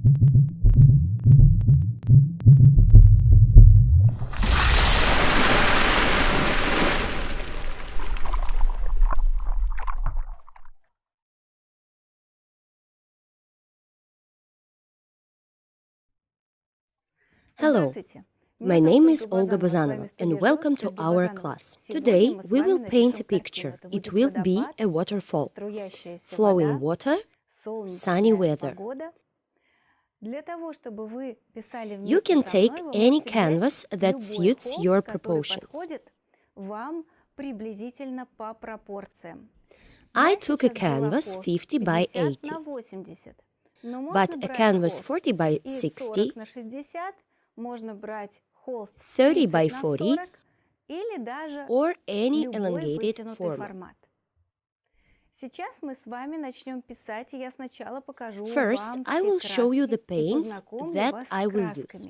Hello, my name is Olga Bazanova and welcome to our class. Today we will paint a picture. It will be a waterfall, flowing water, sunny weather. You can take any canvas that suits your proportions. I took a canvas 50 by 80, but a canvas 40 by 60, 30 by 40, or any elongated format. First, I will show you the paints that I will use.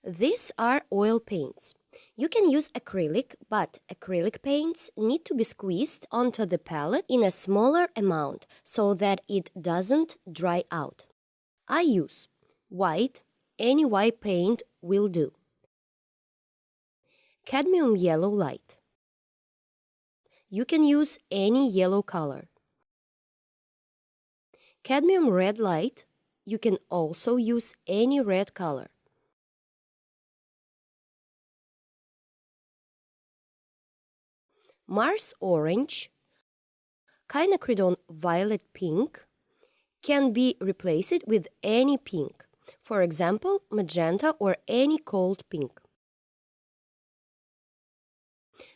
These are oil paints. You can use acrylic, but acrylic paints need to be squeezed onto the palette in a smaller amount so that it doesn't dry out. I use white, any white paint will do. Cadmium yellow light. You can use any yellow color. Cadmium red light. You can also use any red color. Mars orange, quinacridone violet pink can be replaced with any pink, for example, magenta or any cold pink.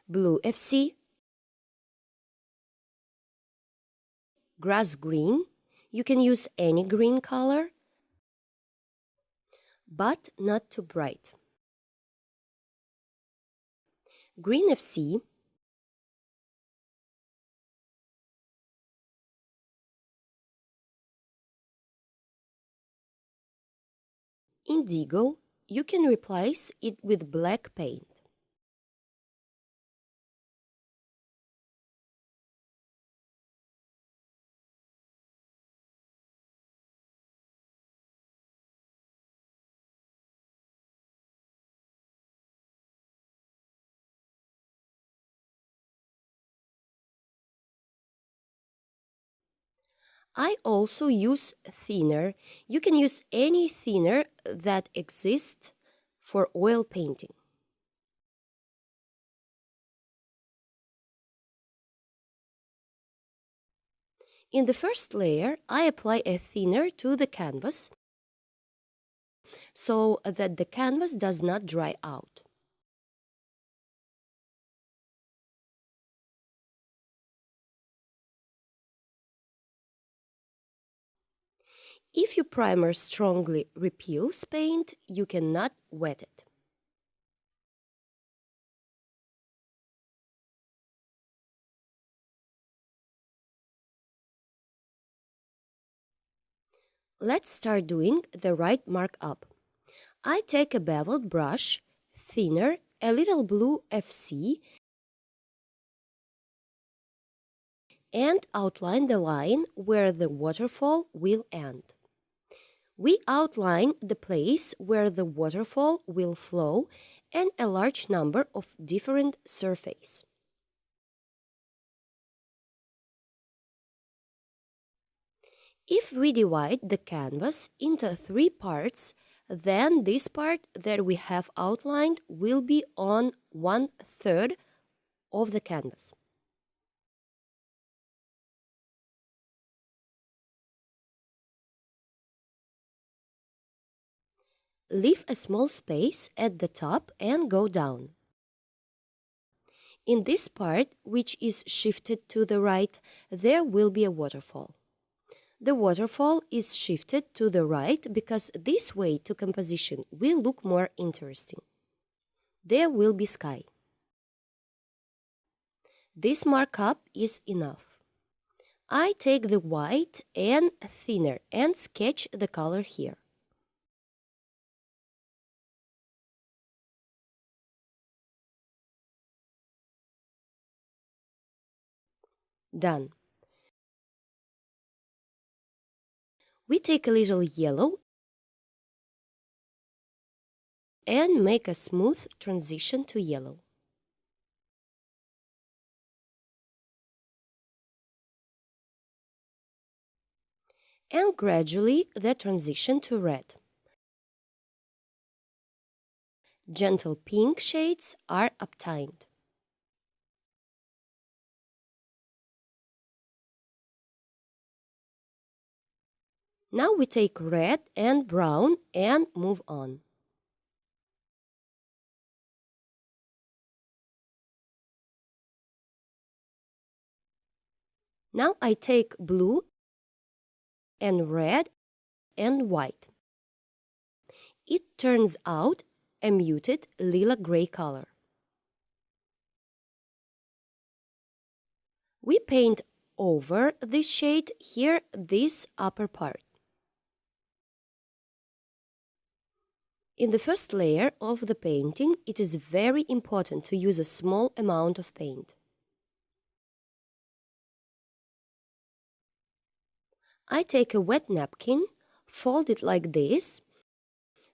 Blue FC, grass green, you can use any green color, but not too bright. Green FC, indigo, you can replace it with black paint. I also use thinner. You can use any thinner that exists for oil painting. In the first layer, I apply a thinner to the canvas so that the canvas does not dry out. If your primer strongly repels paint, you cannot wet it. Let's start doing the right markup. I take a beveled brush, thinner, a little blue FC, and outline the line where the waterfall will end. We outline the place where the waterfall will flow and a large number of different surfaces. If we divide the canvas into 3 parts, then this part that we have outlined will be on 1/3 of the canvas. Leave a small space at the top and go down. In this part, which is shifted to the right, there will be a waterfall. The waterfall is shifted to the right because this way to composition will look more interesting. There will be sky. This markup is enough. I take the white and thinner and sketch the color here. Done. We take a little yellow and make a smooth transition to yellow. And gradually the transition to red. Gentle pink shades are obtained. Now we take red and brown and move on. Now I take blue and red and white. It turns out a muted lila-gray color. We paint over this shade here, this upper part. In the first layer of the painting, it is very important to use a small amount of paint. I take a wet napkin, fold it like this,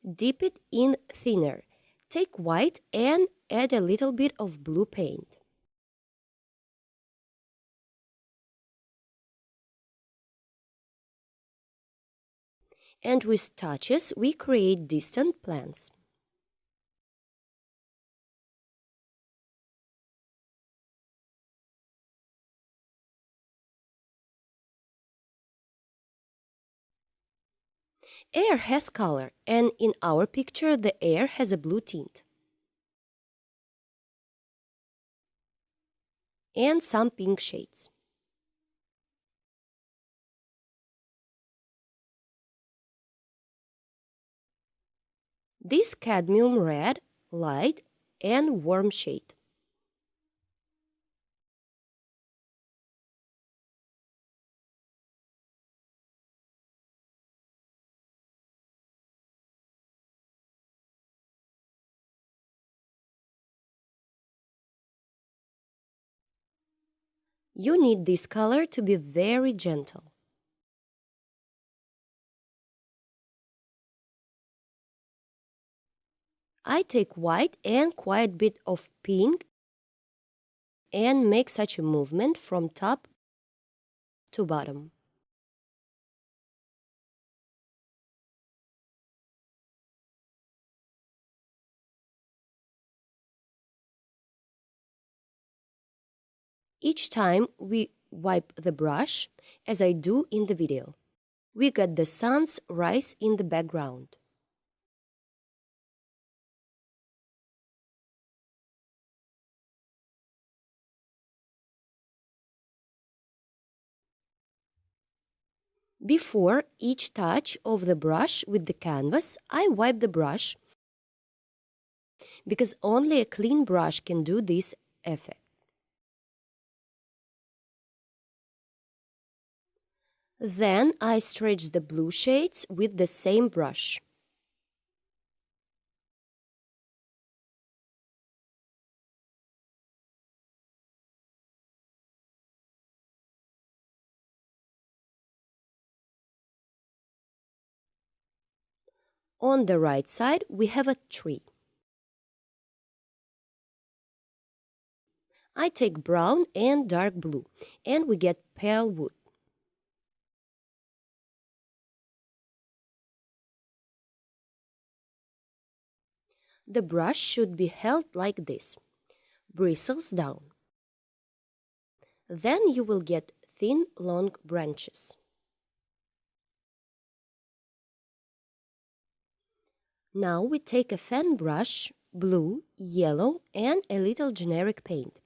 dip it in thinner, take white and add a little bit of blue paint. And with touches, we create distant plants. Air has color, and in our picture, the air has a blue tint. And some pink shades. This cadmium red, light, and warm shade. You need this color to be very gentle. I take white and quite a bit of pink and make such a movement from top to bottom. Each time we wipe the brush, as I do in the video, we get the sun's rise in the background. Before each touch of the brush with the canvas, I wipe the brush because only a clean brush can do this effect. Then I stretch the blue shades with the same brush. On the right side, we have a tree. I take brown and dark blue, and we get pale wood. The brush should be held like this, bristles down. Then you will get thin, long branches. Now we take a fan brush, blue, yellow, and a little generic paint.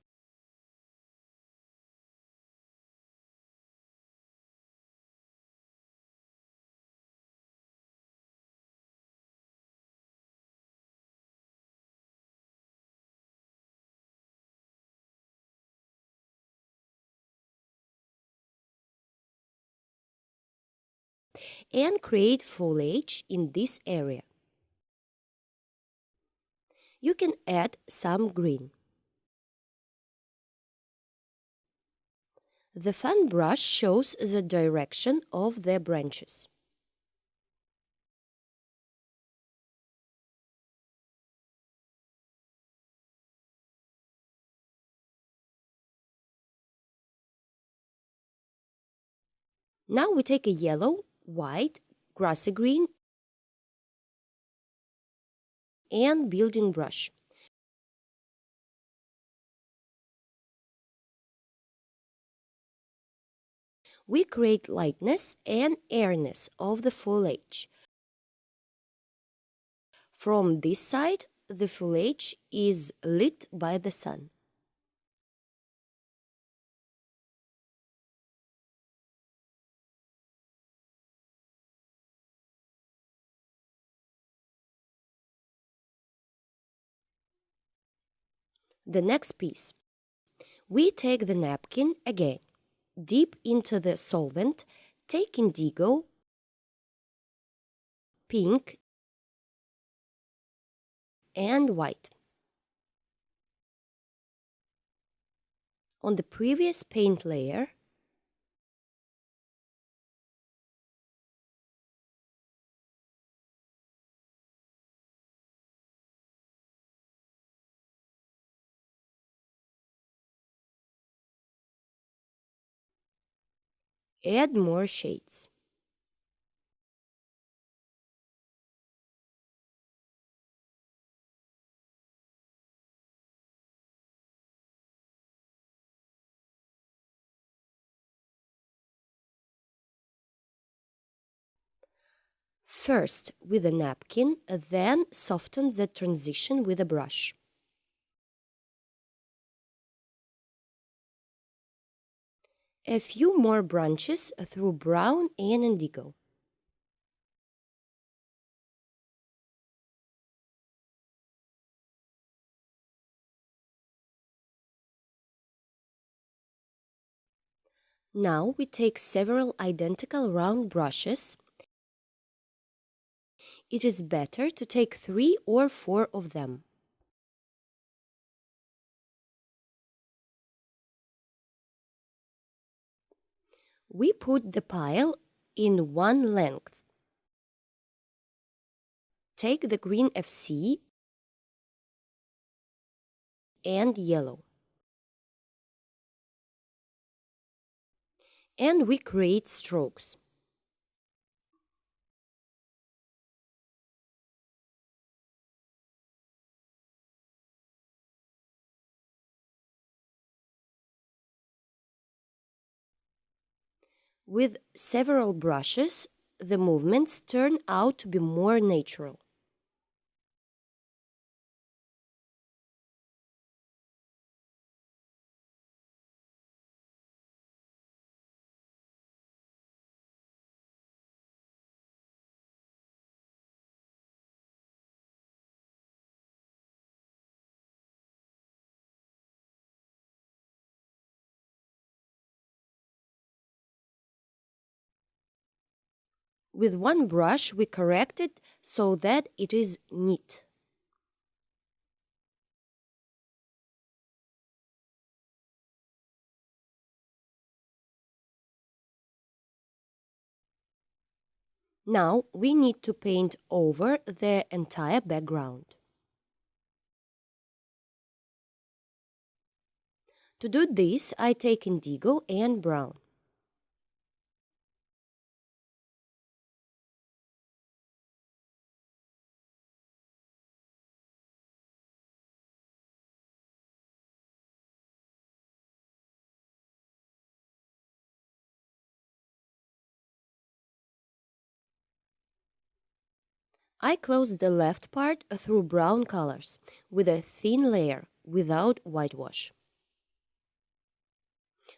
And create foliage in this area. You can add some green. The fan brush shows the direction of the branches. Now we take a yellow, white, grassy green, and building brush. We create lightness and airiness of the foliage. From this side, the foliage is lit by the sun. The next piece. We take the napkin again, dip into the solvent, take indigo, pink, and white. On the previous paint layer, add more shades. First with a napkin, then soften the transition with a brush. A few more branches through brown and indigo. Now we take several identical round brushes. It is better to take 3 or 4 of them. We put the pile in one length. Take the green FC and yellow. And we create strokes. With several brushes, the movements turn out to be more natural. With one brush, we correct it so that it is neat. Now we need to paint over the entire background. To do this, I take indigo and brown. I close the left part through brown colors with a thin layer without whitewash.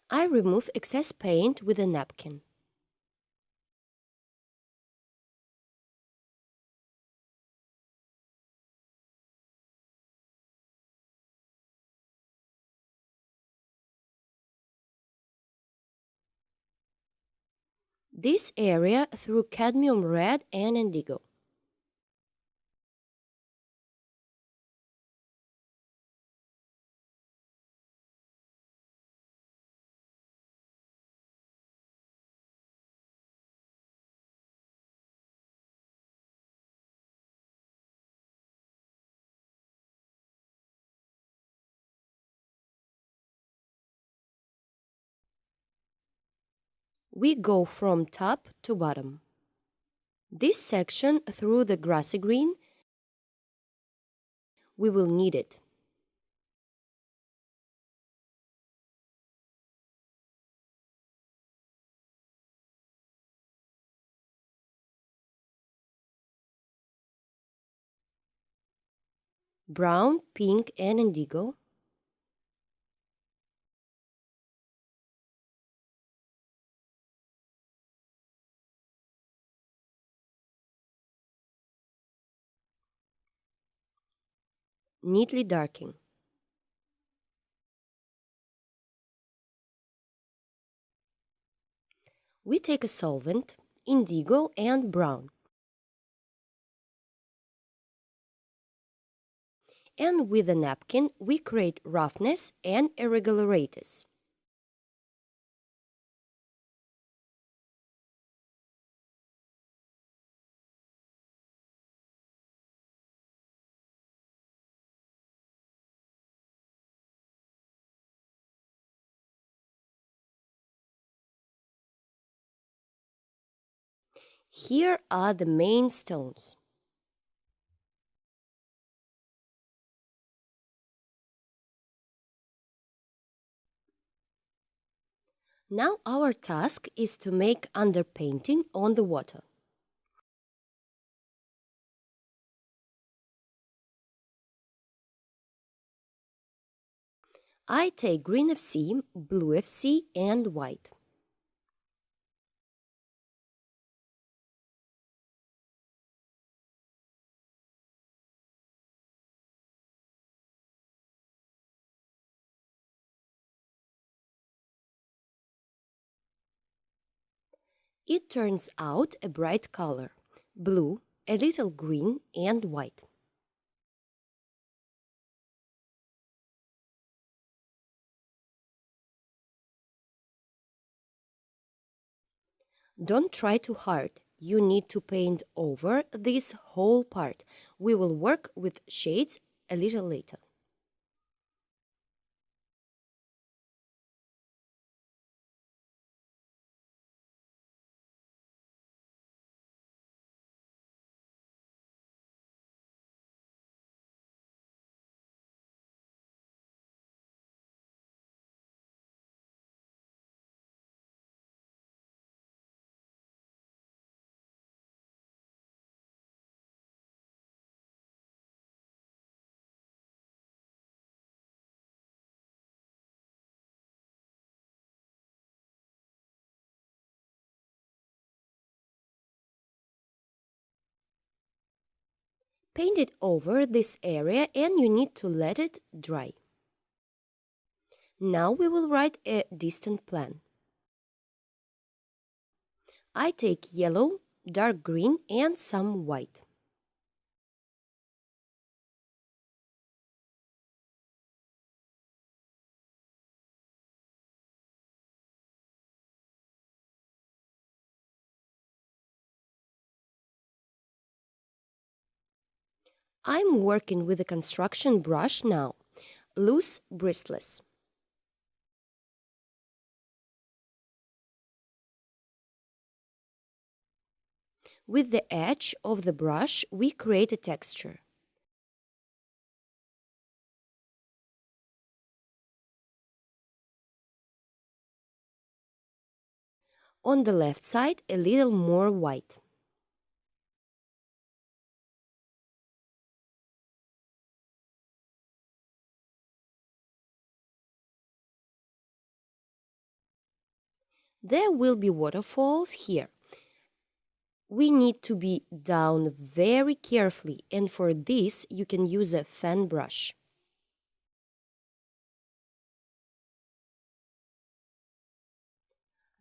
I remove excess paint with a napkin. This area through cadmium red and indigo. We go from top to bottom. This section through the grassy green, we will need it. Brown, pink, and indigo. Neatly darking. We take a solvent, indigo and brown, and with a napkin we create roughness and irregularities. Here are the main stones. Now our task is to make underpainting on the water. I take green FC, blue FC, and white. It turns out a bright color, blue, a little green, and white. Don't try too hard. You need to paint over this whole part. We will work with shades a little later. Paint it over this area and you need to let it dry. Now we will write a distant plan. I take yellow, dark green, and some white. I'm working with a construction brush now, loose bristless. With the edge of the brush, we create a texture. On the left side, a little more white. There will be waterfalls here. We need to be down very carefully, and for this you can use a fan brush.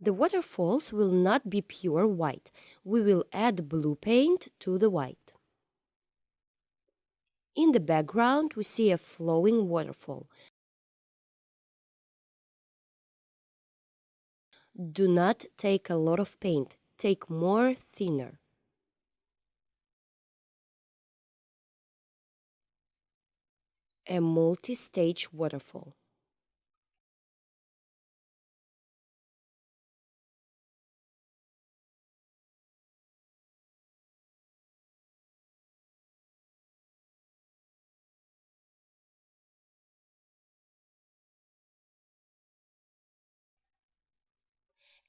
The waterfalls will not be pure white. We will add blue paint to the white. In the background, we see a flowing waterfall. Do not take a lot of paint. Take more thinner. A multi-stage waterfall.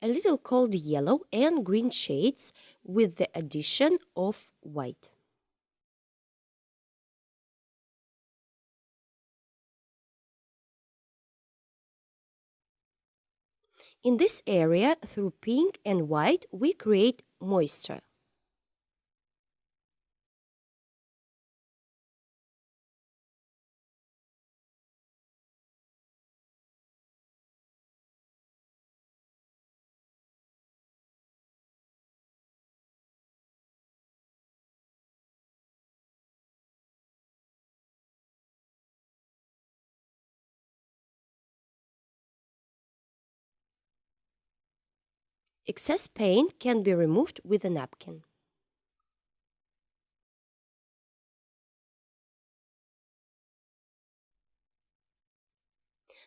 A little cold yellow and green shades with the addition of white. In this area, through pink and white, we create moisture. Excess paint can be removed with a napkin.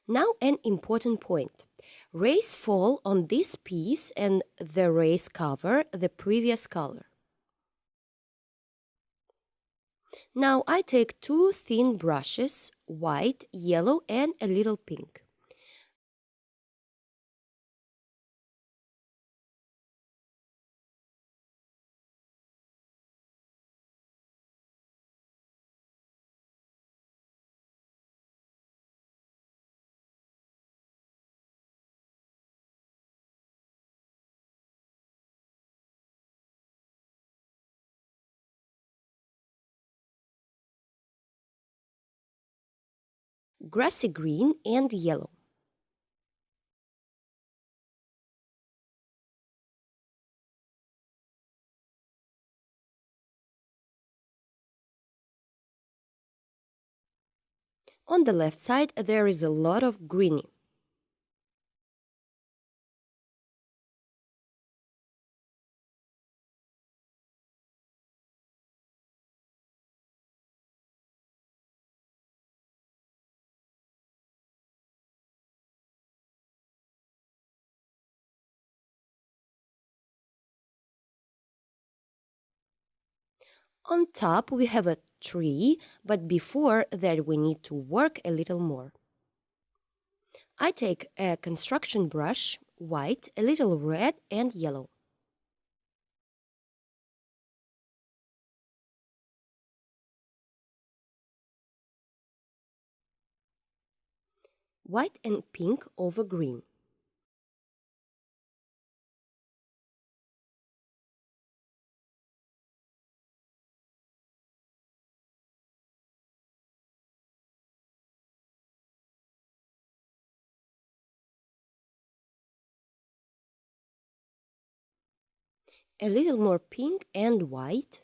Now an important point. Rays fall on this piece and the rays cover the previous color. Now I take two thin brushes, white, yellow and a little pink. Grassy green and yellow. On the left side there is a lot of greeny. On top we have a tree, but before that we need to work a little more. I take a construction brush, white, a little red and yellow. White and pink over green. A little more pink and white.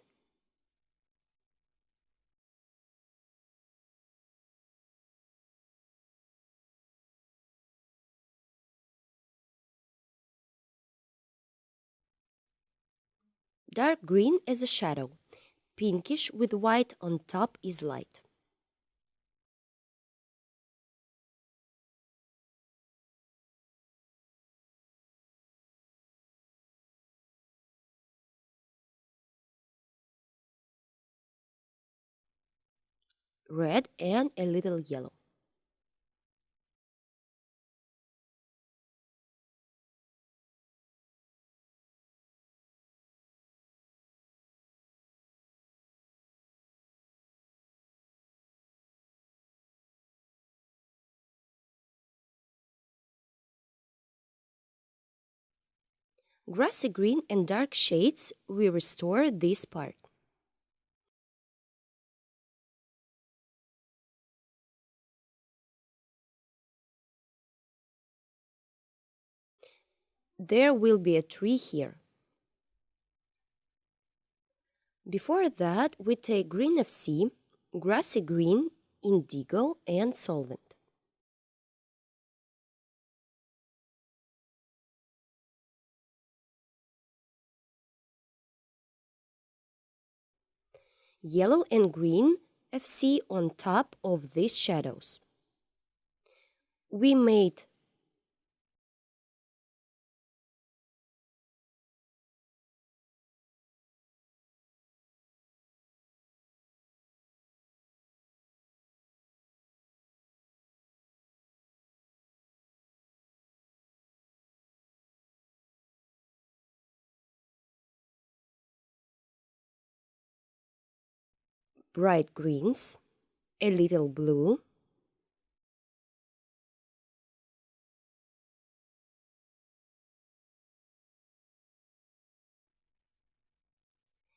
Dark green as a shadow. Pinkish with white on top is light. Red and a little yellow. Grassy green and dark shades, we restore this part. There will be a tree here. Before that, we take green FC, grassy green, indigo and solvent. Yellow and green FC on top of these shadows. We made bright greens, a little blue,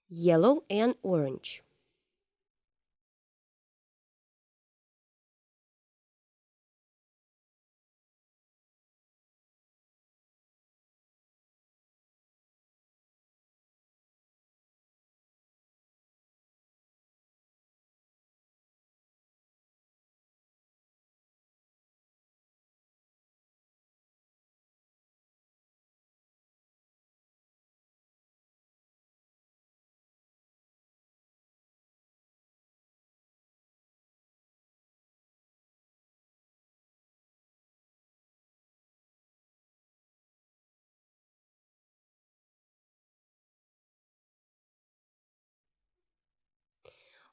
yellow and orange.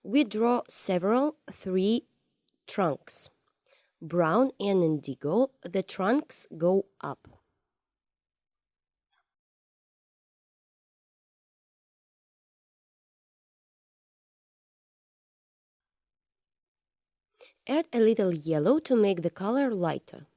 We draw several tree trunks. Brown and indigo, the trunks go up. Add a little yellow to make the color lighter.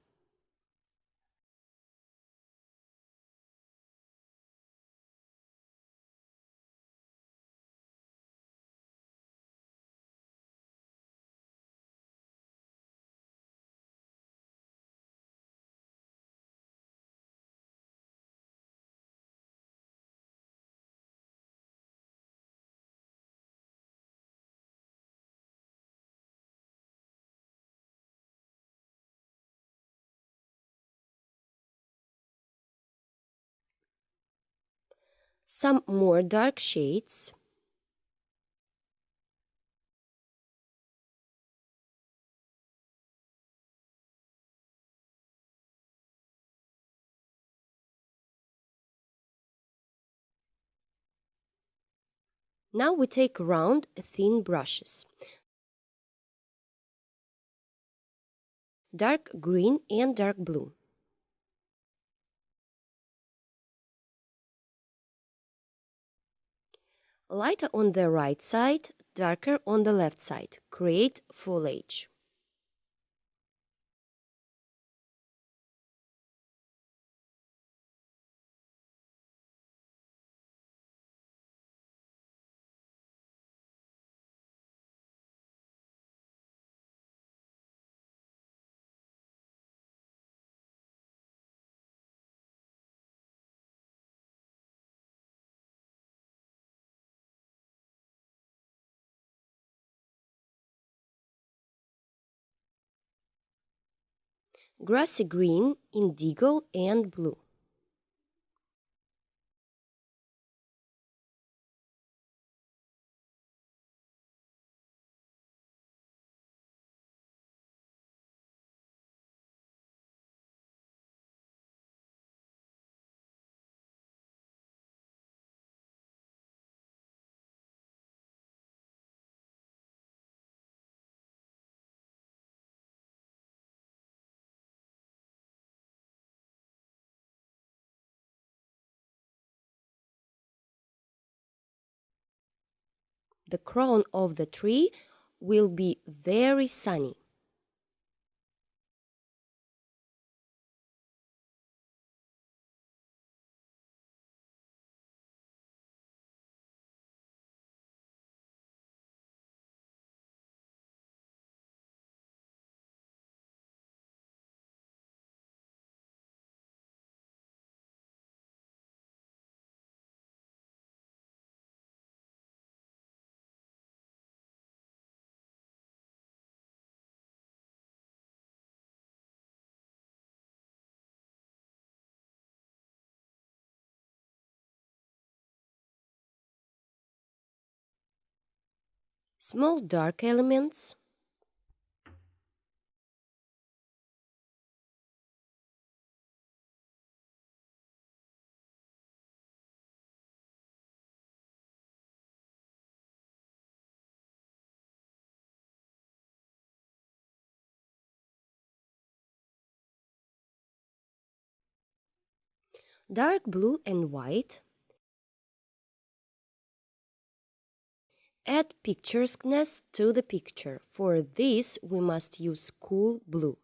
Some more dark shades. Now we take round, thin brushes. Dark green and dark blue. Lighter on the right side, darker on the left side. Create foliage. Grassy green, indigo and blue. The crown of the tree will be very sunny. Small dark elements. Dark blue and white. Add picturesqueness to the picture. For this, we must use cool blue.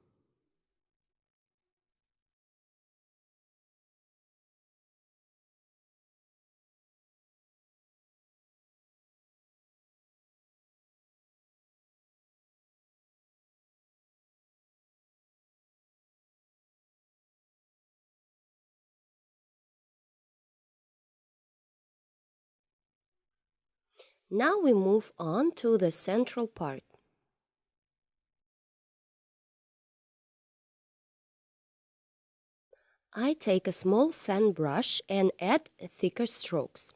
Now we move on to the central part. I take a small fan brush and add thicker strokes.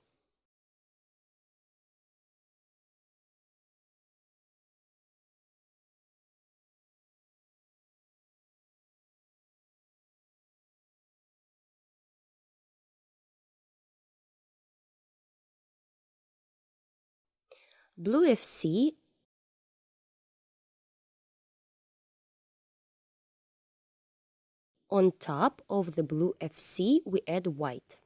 Blue FC on top of the blue FC we add white.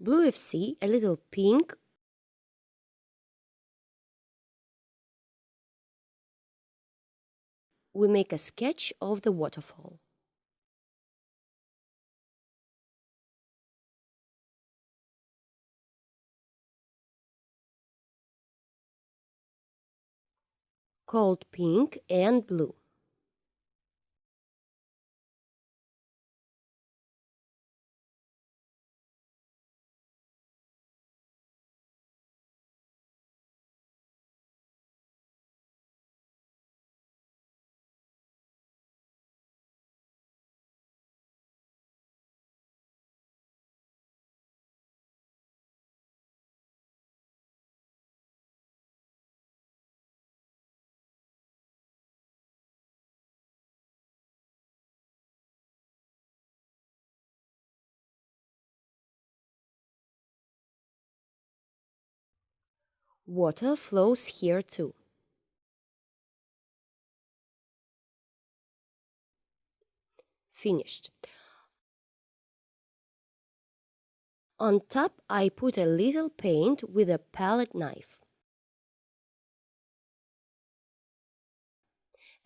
Blue FC, a little pink. We make a sketch of the waterfall. Called pink and blue. Water flows here too. Finished. On top I put a little paint with a palette knife.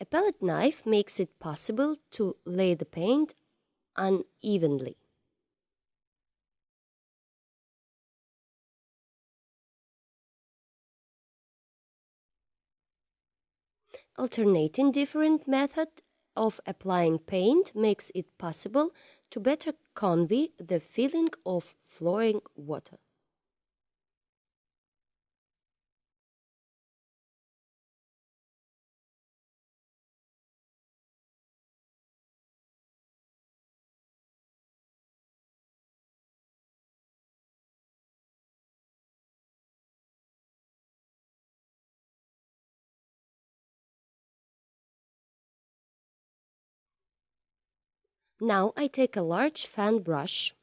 A palette knife makes it possible to lay the paint unevenly. Alternating different methods of applying paint makes it possible to better convey the feeling of flowing water. Now I take a large fan brush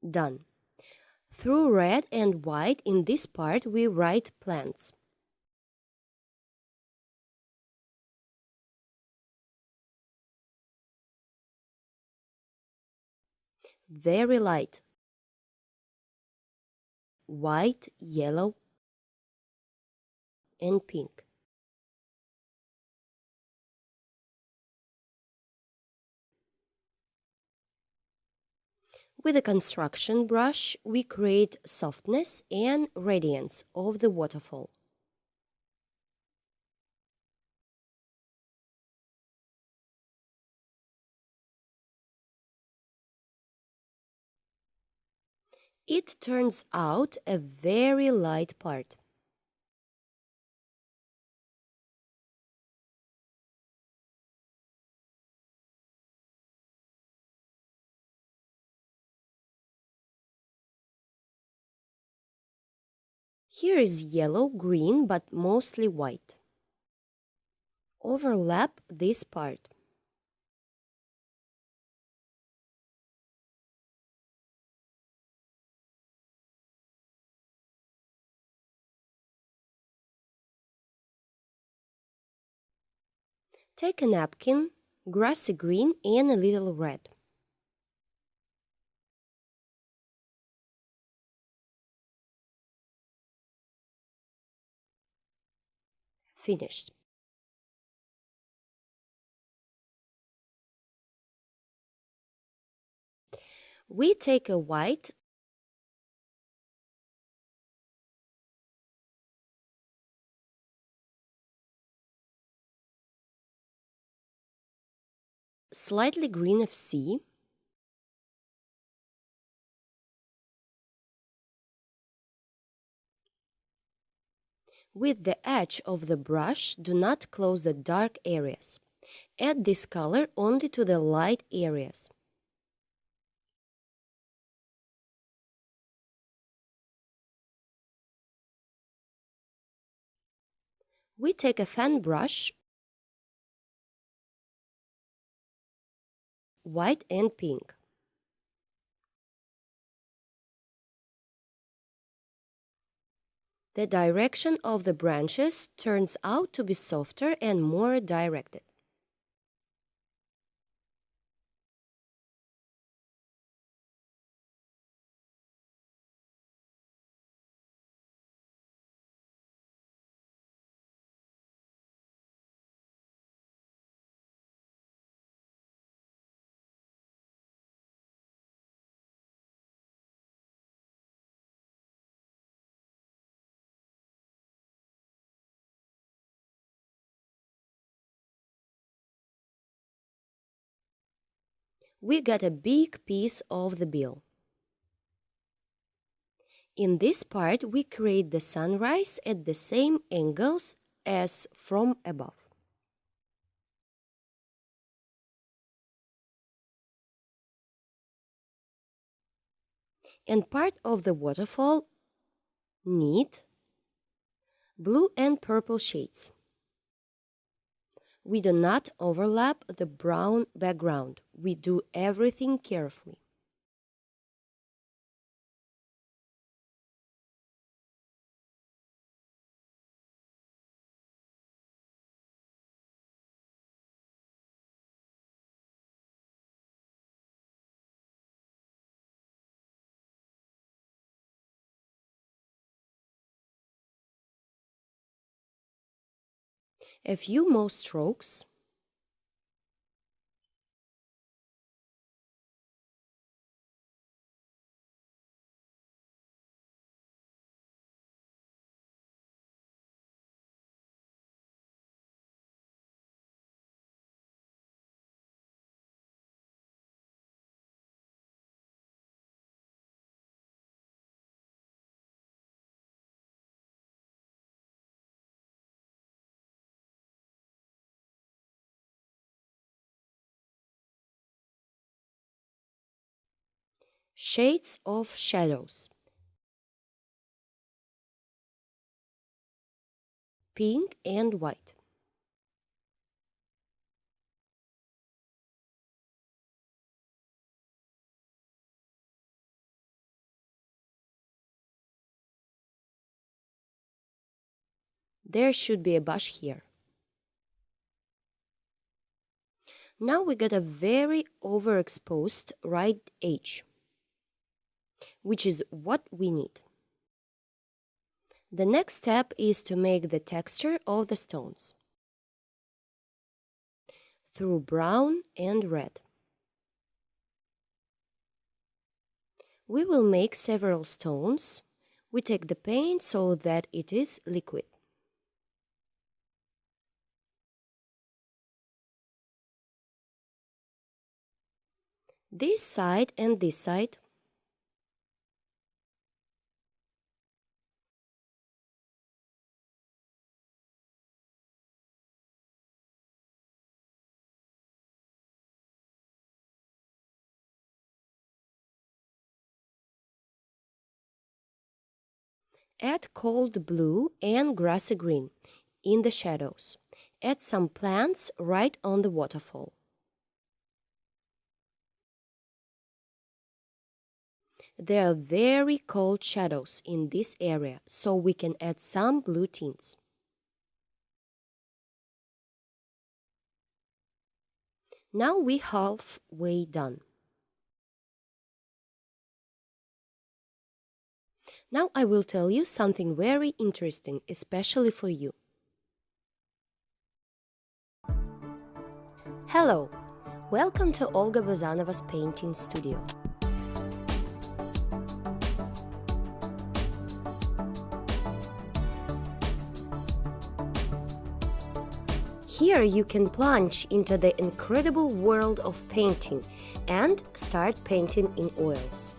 done. Through red and white in this part we write plants. Very light. White, yellow, and pink. With a construction brush, we create softness and radiance of the waterfall. It turns out a very light part. Here is yellow, green, but mostly white. Overlap this part. Take a napkin, grassy green and a little red. Finished. We take a white, slightly green of sea, with the edge of the brush, do not close the dark areas. Add this color only to the light areas. We take a fan brush, white and pink. The direction of the branches turns out to be softer and more directed. We got a big piece of the bill. In this part, we create the sunrise at the same angles as from above. And part of the waterfall need blue and purple shades. We do not overlap the brown background. We do everything carefully. A few more strokes. Shades of shadows. Pink and white. There should be a bush here. Now we got a very overexposed right edge, which is what we need. The next step is to make the texture of the stones through brown and red. We will make several stones. We take the paint so that it is liquid. This side and this side. Add cold blue and grassy green in the shadows. Add some plants right on the waterfall. There are very cold shadows in this area, so we can add some blue tints. Now we're halfway done. Now I will tell you something very interesting, especially for you. Hello! Welcome to Olga Bazanova's painting studio. Here you can plunge into the incredible world of painting and start painting in oils.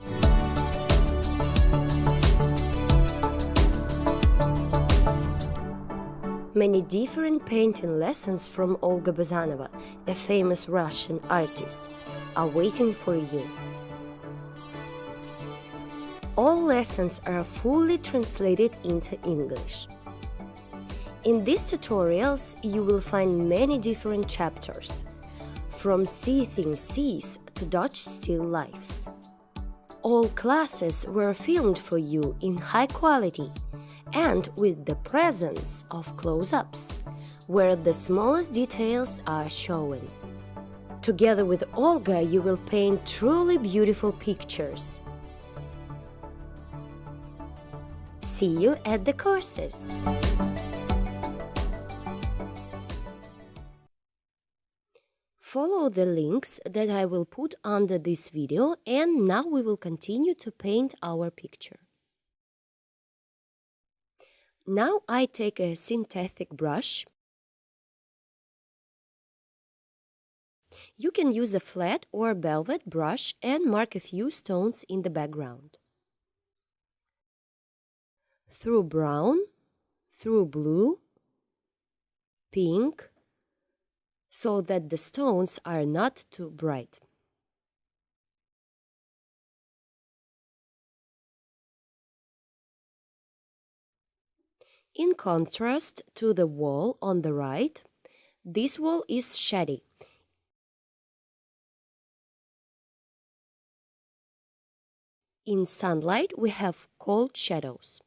Many different painting lessons from Olga Bazanova, a famous Russian artist, are waiting for you. All lessons are fully translated into English. In these tutorials, you will find many different chapters, from seeing seas to Dutch still lifes. All classes were filmed for you in high quality and with the presence of close-ups, where the smallest details are shown. Together with Olga, you will paint truly beautiful pictures. See you at the courses! Follow the links that I will put under this video, and now we will continue to paint our picture. Now I take a synthetic brush. You can use a flat or velvet brush and mark a few stones in the background. Through brown, through blue, pink, so that the stones are not too bright. In contrast to the wall on the right, this wall is shady. In sunlight, we have cold shadows.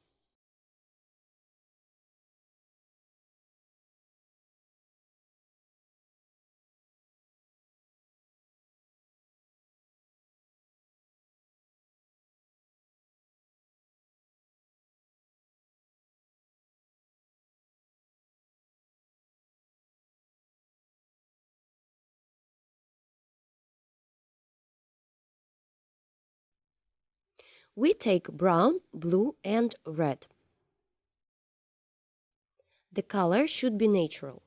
We take brown, blue, and red. The color should be natural,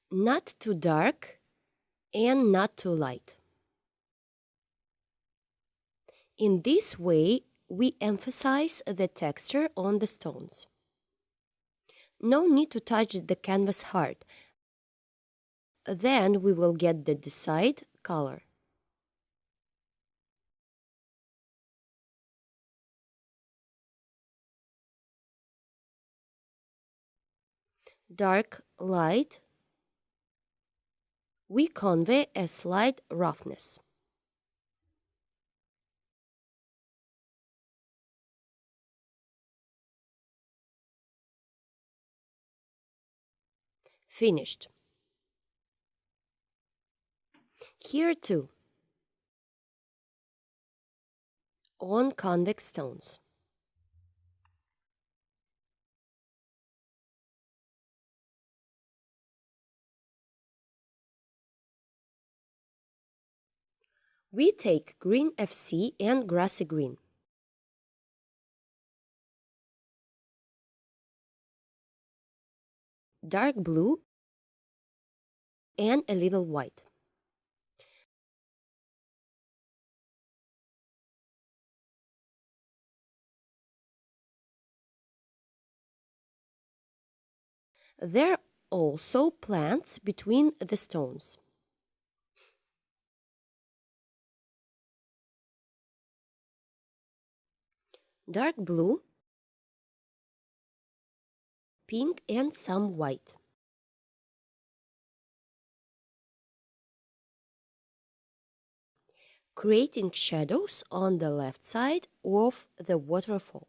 not too dark and not too light. In this way, we emphasize the texture on the stones. No need to touch the canvas hard. Then we will get the desired color. Dark, light, we convey a slight roughness. Finished. Here too, on convex stones. We take green FC and grassy green. Dark blue and a little white. There are also plants between the stones. Dark blue pink and some white. Creating shadows on the left side of the waterfall.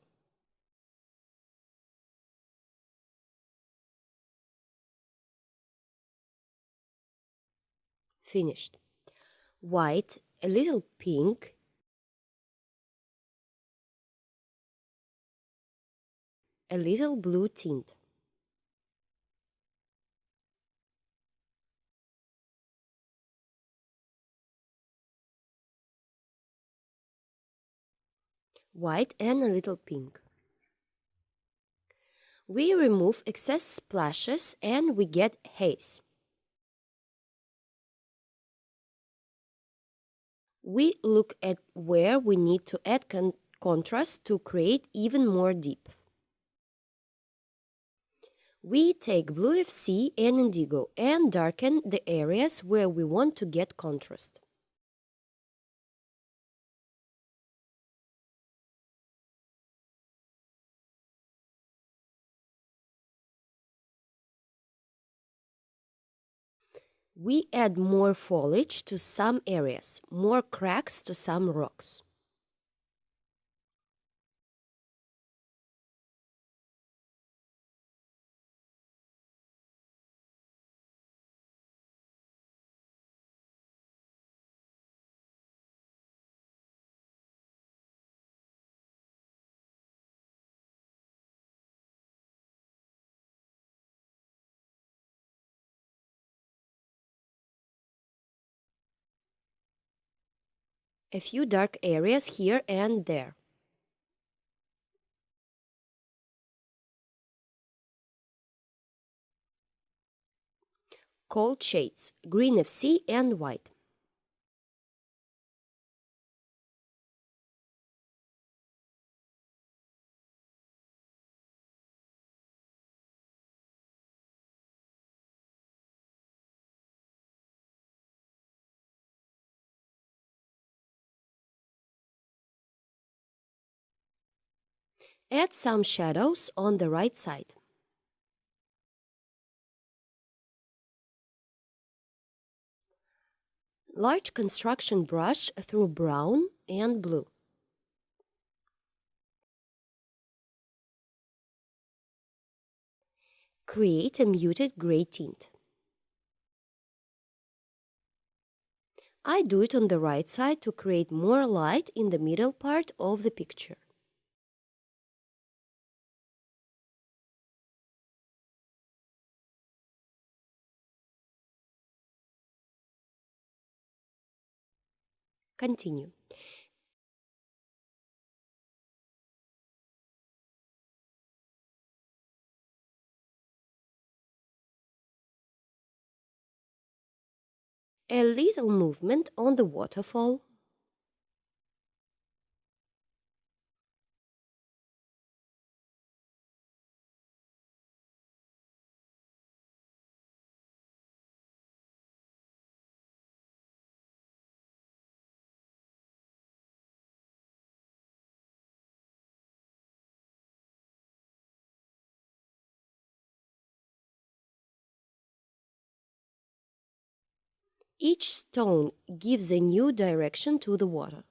Finished. White, a little pink, a little blue tint. White and a little pink. We remove excess splashes and we get haze. We look at where we need to add contrast to create even more depth. We take blue FC and indigo and darken the areas where we want to get contrast. We add more foliage to some areas, more cracks to some rocks. A few dark areas here and there. Cold shades, green FC and white. Add some shadows on the right side. Large construction brush through brown and blue. Create a muted gray tint. I do it on the right side to create more light in the middle part of the picture. Continue. A little movement on the waterfall. Each stone gives a new direction to the water.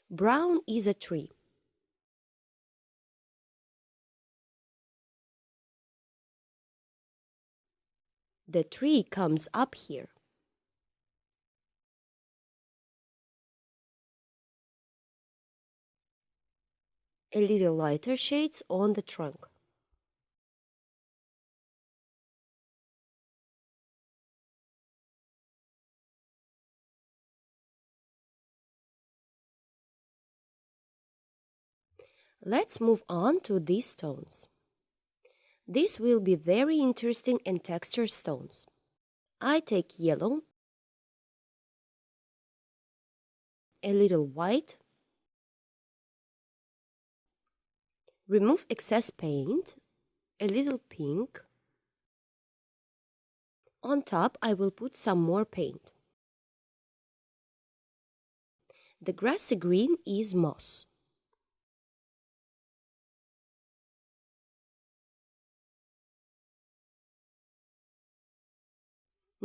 Brown is a tree. The tree comes up here. A little lighter shades on the trunk. Let's move on to these stones. These will be very interesting and textured stones. I take yellow, a little white, remove excess paint, a little pink. On top I will put some more paint. The grassy green is moss.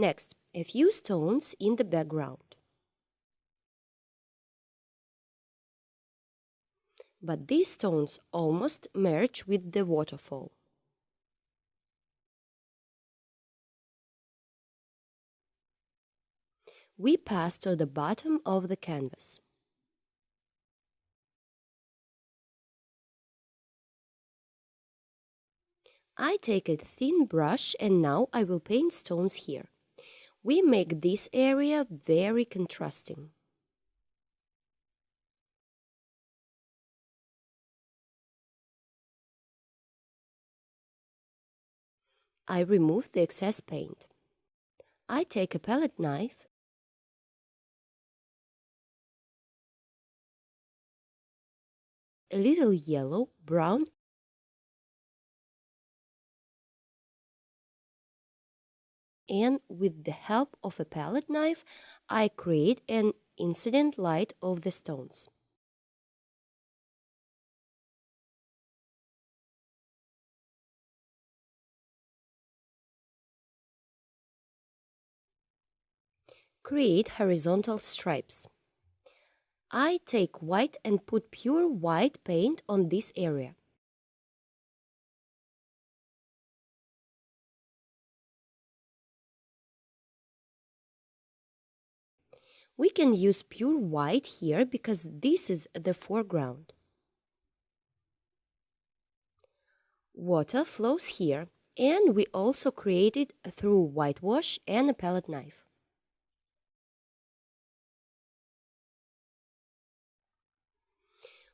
Next, a few stones in the background. But these stones almost merge with the waterfall. We pass to the bottom of the canvas. I take a thin brush and now I will paint stones here. We make this area very contrasting. I remove the excess paint. I take a palette knife a little yellow, brown, and with the help of a palette knife, I create an incident light of the stones. Create horizontal stripes. I take white and put pure white paint on this area. We can use pure white here because this is the foreground. Water flows here, and we also create it through whitewash and a palette knife.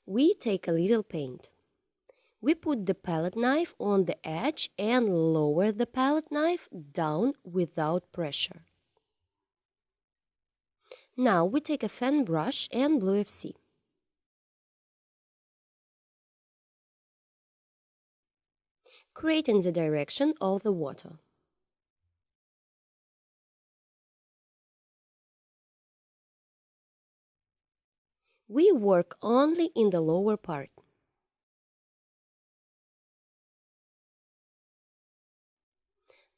We take a little paint. We put the palette knife on the edge and lower the palette knife down without pressure. Now we take a fan brush and blue FC. Create in the direction of the water. We work only in the lower part.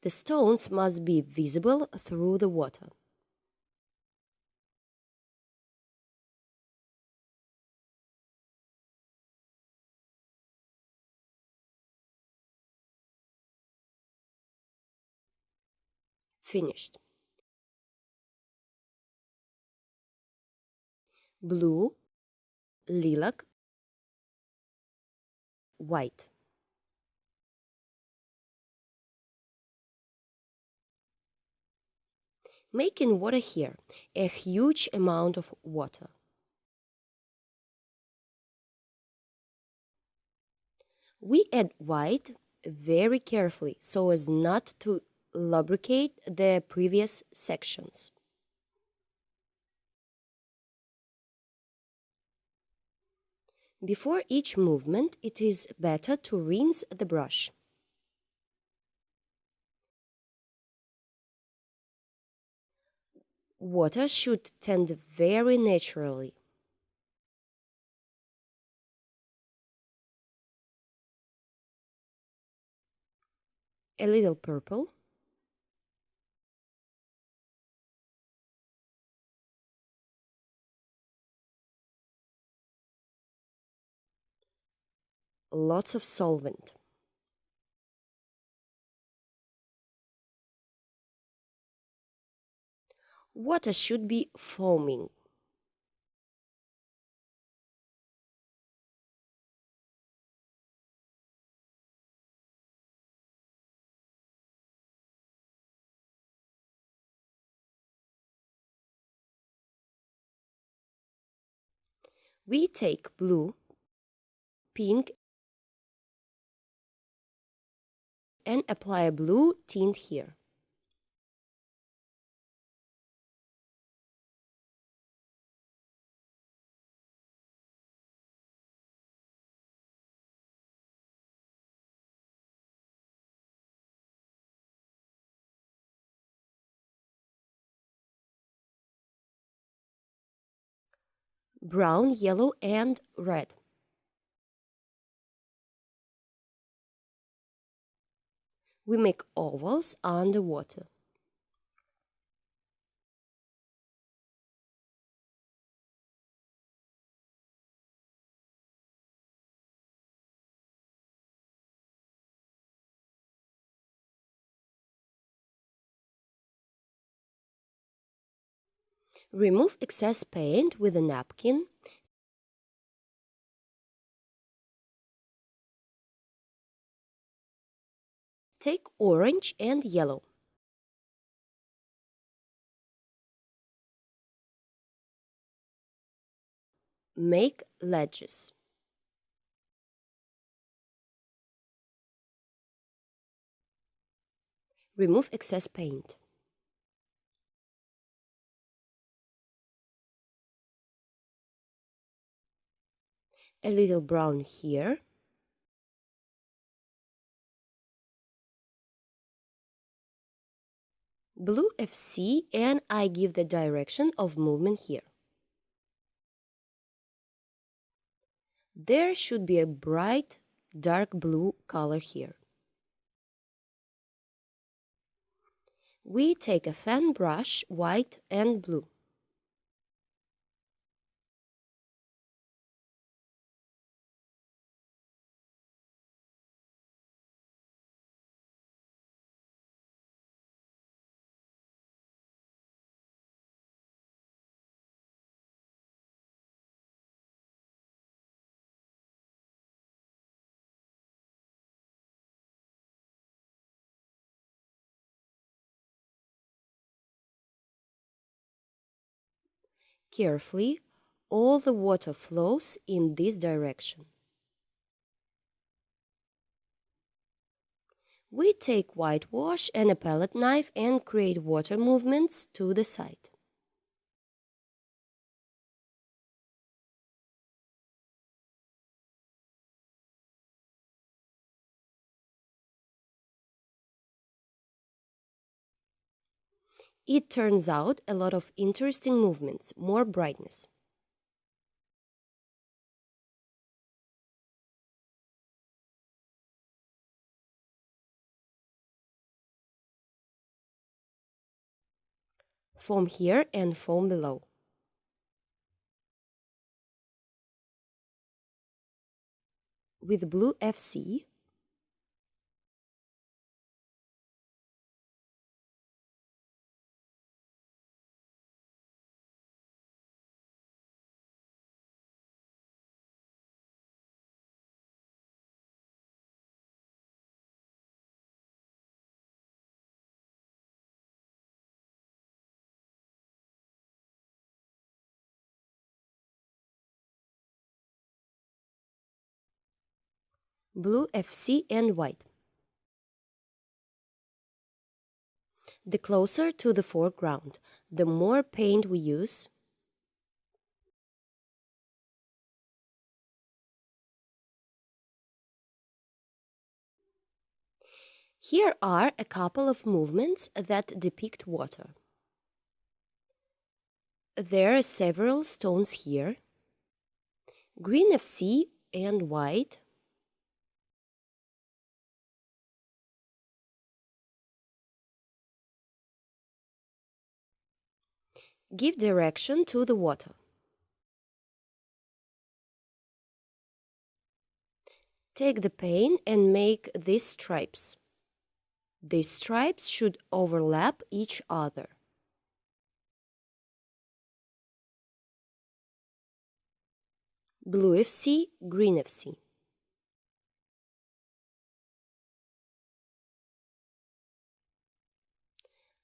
The stones must be visible through the water. Finished. Blue, lilac, white. Making water here, a huge amount of water. We add white very carefully so as not to lubricate the previous sections. Before each movement, it is better to rinse the brush. Water should tend very naturally. A little purple. Lots of solvent. Water should be foaming. We take blue, pink, and apply a blue tint here. Brown, yellow, and red. We make ovals underwater. Remove excess paint with a napkin. Take orange and yellow. Make ledges. Remove excess paint. A little brown here. Blue FC, and I give the direction of movement here. There should be a bright dark blue color here. We take a fan brush, white and blue. Carefully, all the water flows in this direction. We take whitewash and a palette knife and create water movements to the side. It turns out a lot of interesting movements, more brightness. Foam here and foam below. With blue FC, blue FC and white. The closer to the foreground, the more paint we use, here are a couple of movements that depict water. There are several stones here, green FC and white, give direction to the water. Take the paint and make these stripes. These stripes should overlap each other. Blue FC, green FC.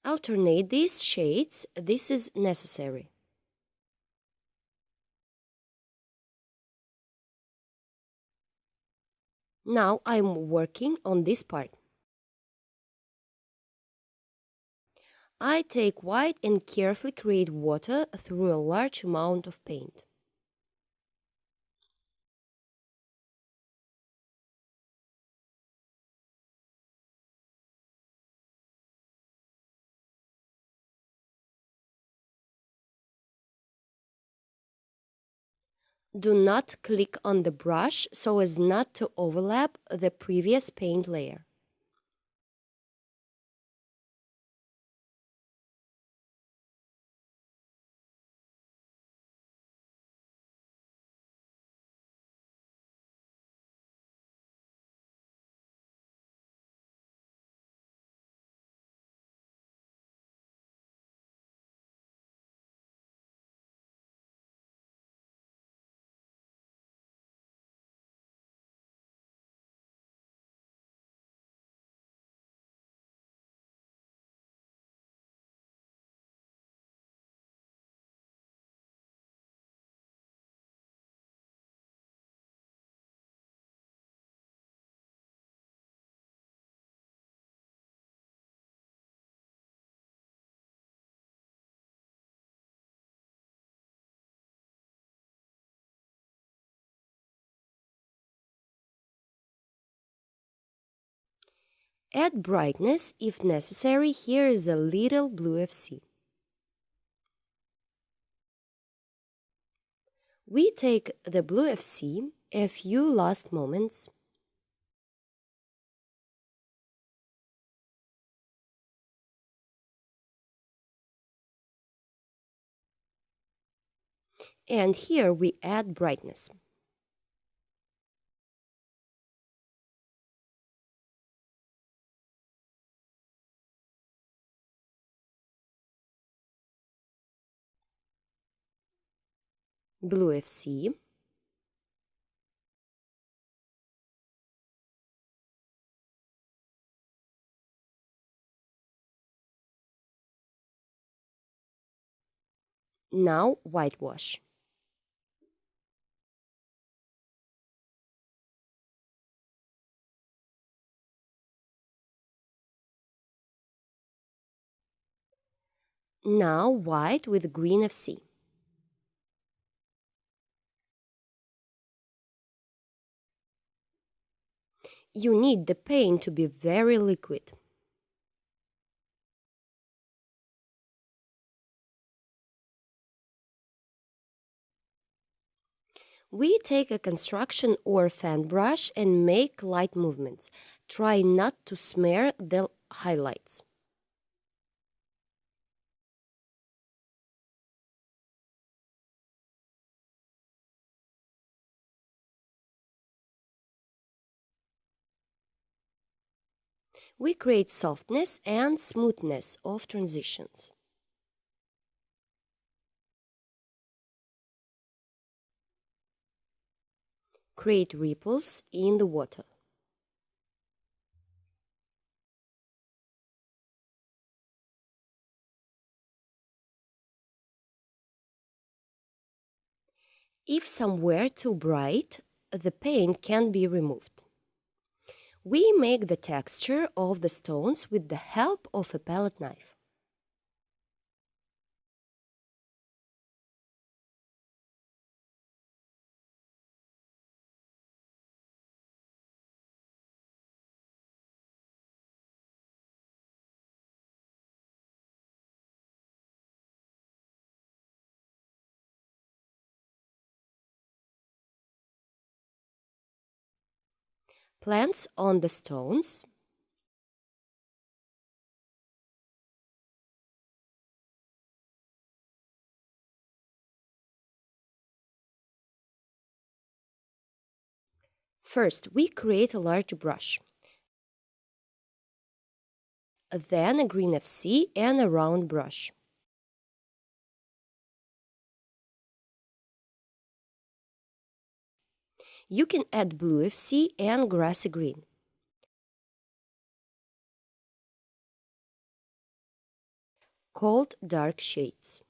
Alternate these shades, this is necessary. Now I'm working on this part. I take white and carefully create water through a large amount of paint. Do not click on the brush so as not to overlap the previous paint layer. Add brightness if necessary. Here is a little blue FC. We take the blue FC a few last moments. And here we add brightness. Blue FC. Now whitewash. Now white with green FC. You need the paint to be very liquid. We take a construction or fan brush and make light movements. Try not to smear the highlights. We create softness and smoothness of transitions. Create ripples in the water. If somewhere too bright, the paint can be removed. We make the texture of the stones with the help of a palette knife. Plants on the stones. First, we create a large brush, then a green FC and a round brush. You can add blue FC and grassy green. Called dark shades.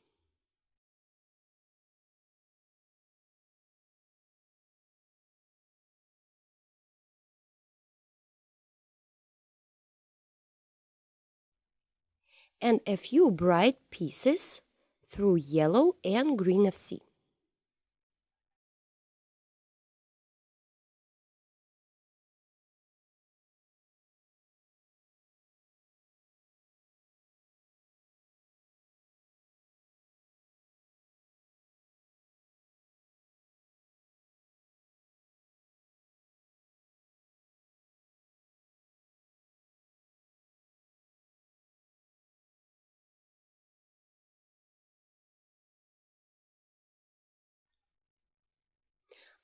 And a few bright pieces through yellow and green FC.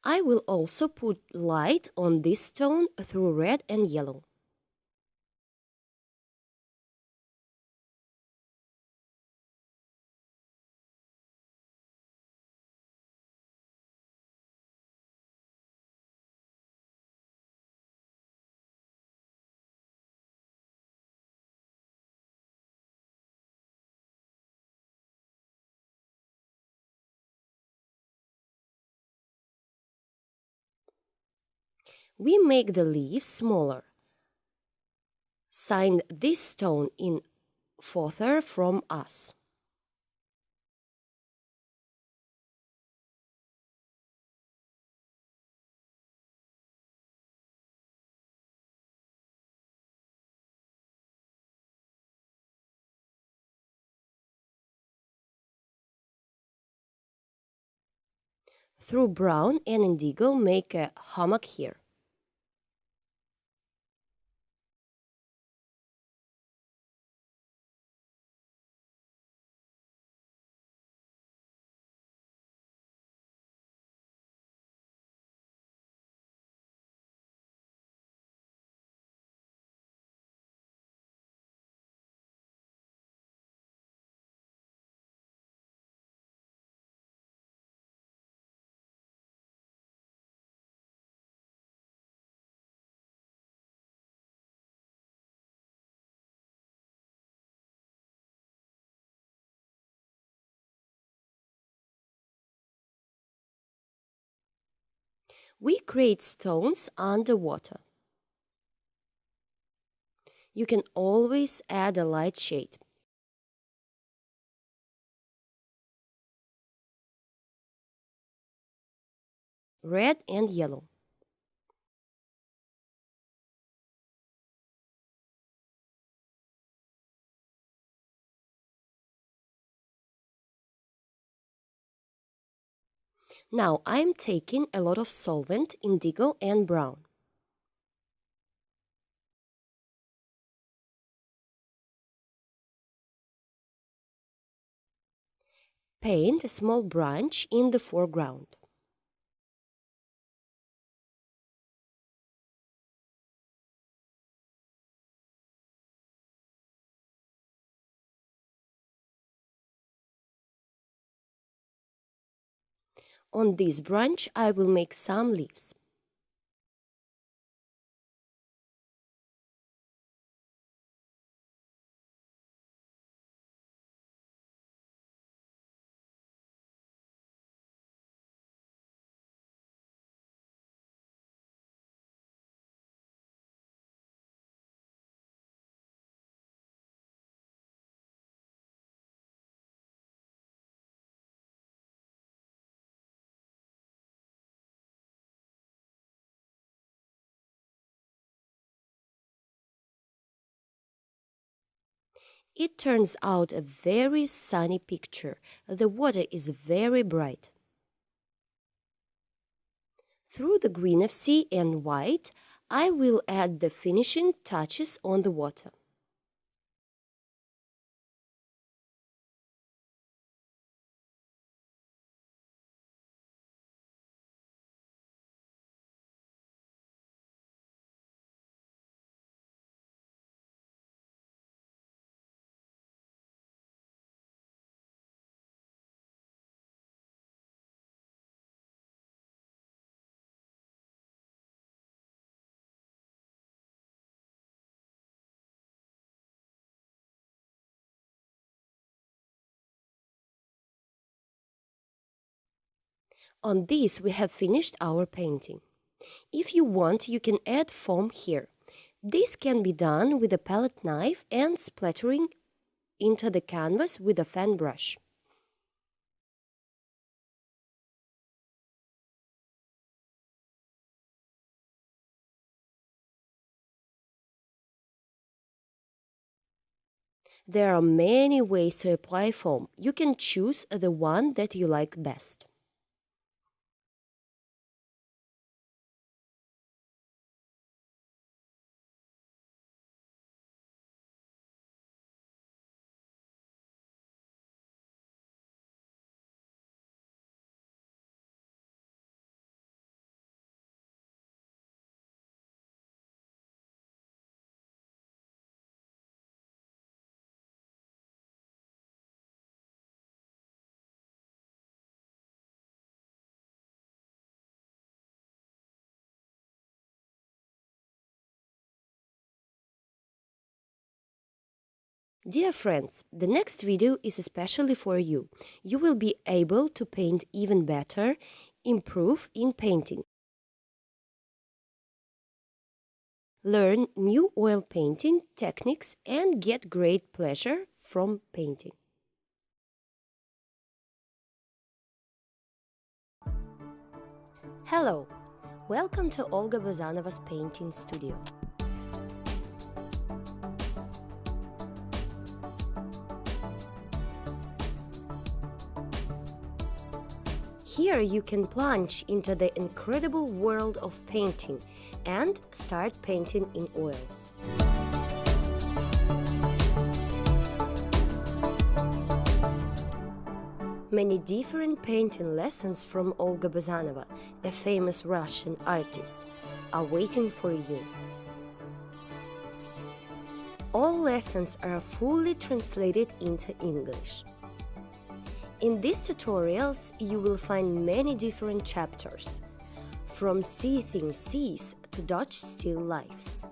I will also put light on this stone through red and yellow. We make the leaves smaller. Sign this stone in further from us. Through brown and indigo, make a hammock here. We create stones underwater. You can always add a light shade. Red and yellow. Now I'm taking a lot of solvent, indigo and brown. Paint a small branch in the foreground. On this branch, I will make some leaves. It turns out a very sunny picture. The water is very bright. Through the green of sea and white, I will add the finishing touches on the water. On this, we have finished our painting. If you want, you can add foam here. This can be done with a palette knife and splattering into the canvas with a fan brush. There are many ways to apply foam. You can choose the one that you like best. Dear friends, the next video is especially for you. You will be able to paint even better, improve in painting, learn new oil painting techniques and get great pleasure from painting. Hello! Welcome to Olga Bazanova's painting studio. Here you can plunge into the incredible world of painting and start painting in oils. Many different painting lessons from Olga Bazanova, a famous Russian artist, are waiting for you. All lessons are fully translated into English. In these tutorials, you will find many different chapters, from seething seas to Dutch still lifes.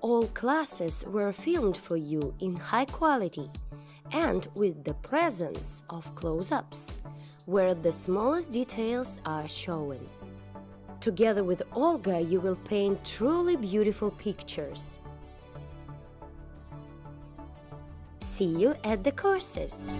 All classes were filmed for you in high quality and with the presence of close-ups, where the smallest details are shown. Together with Olga, you will paint truly beautiful pictures. See you at the courses!